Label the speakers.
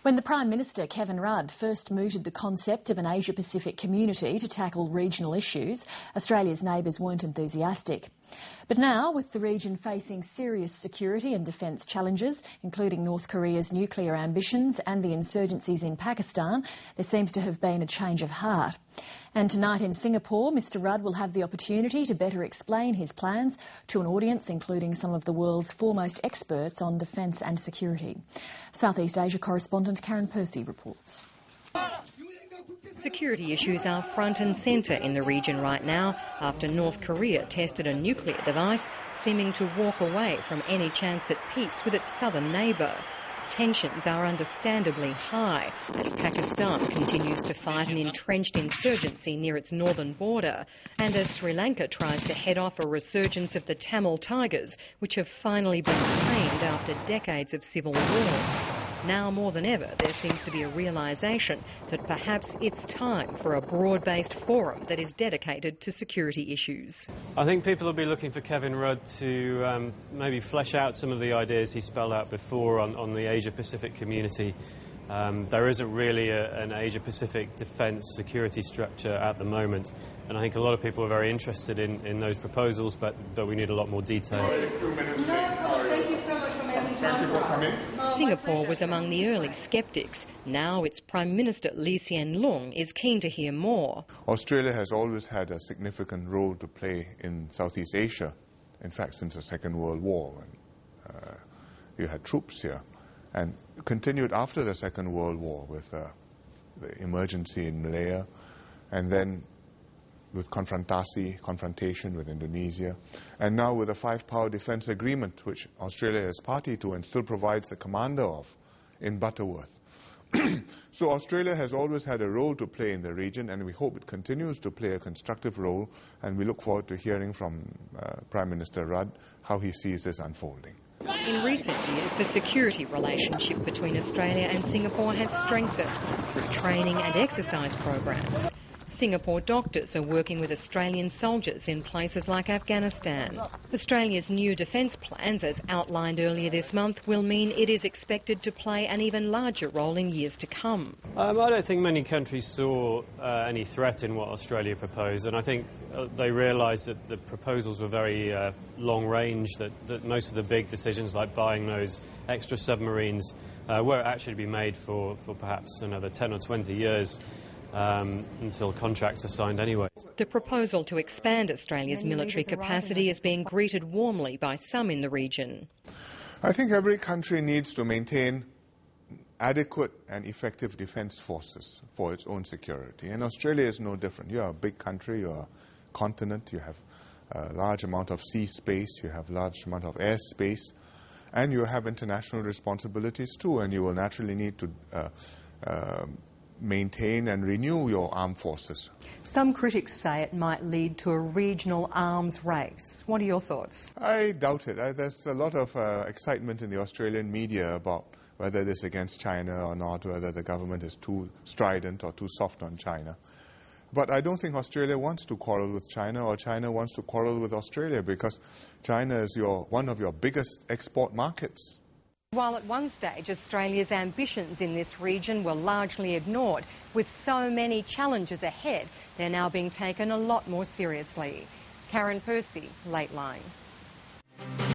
Speaker 1: When the Prime Minister, Kevin Rudd, first mooted the concept of an Asia-Pacific community to tackle regional issues, Australia's neighbours weren't enthusiastic. But now, with the region facing serious security and defence challenges, including North Korea's nuclear ambitions and the insurgencies in Pakistan, there seems to have been a change of heart. And tonight in Singapore, Mr Rudd will have the opportunity to better explain his plans to an audience including some of the world's foremost experts on defence and security. Southeast Asia correspondent Karen Percy reports.
Speaker 2: Security issues are front and centre in the region right now after North Korea tested a nuclear device seeming to walk away from any chance at peace with its southern neighbour. Tensions are understandably high as Pakistan continues to fight an entrenched insurgency near its northern border and as Sri Lanka tries to head off a resurgence of the Tamil Tigers, which have finally been tamed after decades of civil war. Now more than ever, there seems to be a realisation that perhaps it's time for a broad-based forum that is dedicated to security issues.
Speaker 3: I think people will be looking for Kevin Rudd to maybe flesh out some of the ideas he spelled out before on the Asia-Pacific community. There isn't really an Asia-Pacific defence security structure at the moment, and I think a lot of people are very interested in those proposals, but we need a lot more detail.
Speaker 2: Thank you so much for making time for us. Singapore was among the early sceptics. Now its Prime Minister Lee Hsien Loong is keen to hear more.
Speaker 4: Australia has always had a significant role to play in Southeast Asia. In fact, since the Second World War, when you had troops here, and continued after the Second World War with the emergency in Malaya, and then with confrontation with Indonesia, and now with a five-power defence agreement, which Australia is party to and still provides the commander of in Butterworth. So Australia has always had a role to play in the region, and we hope it continues to play a constructive role, and we look forward to hearing from Prime Minister Rudd how he sees this unfolding.
Speaker 2: In recent years, the security relationship between Australia and Singapore has strengthened through training and exercise programs. Singapore doctors are working with Australian soldiers in places like Afghanistan. Australia's new defence plans, as outlined earlier this month, will mean it is expected to play an even larger role in years to come.
Speaker 3: I don't think many countries saw any threat in what Australia proposed, and I think they realised that the proposals were very long range, that most of the big decisions like buying those extra submarines were actually to be made for perhaps another 10 or 20 years. Until contracts are signed anyway.
Speaker 2: The proposal to expand Australia's military capacity is being greeted warmly by some in the region.
Speaker 4: I think every country needs to maintain adequate and effective defence forces for its own security, and Australia is no different. You are a big country, you are a continent, you have a large amount of sea space, you have a large amount of air space, and you have international responsibilities too, and you will naturally need to maintain and renew your armed forces.
Speaker 2: Some critics say it might lead to a regional arms race. What are your thoughts?
Speaker 4: I doubt it. There's a lot of excitement in the Australian media about whether it is against China or not, whether the government is too strident or too soft on China. But I don't think Australia wants to quarrel with China, or China wants to quarrel with Australia, because China is one of your biggest export markets.
Speaker 2: While at one stage Australia's ambitions in this region were largely ignored, with so many challenges ahead, they're now being taken a lot more seriously. Karen Percy, Lateline.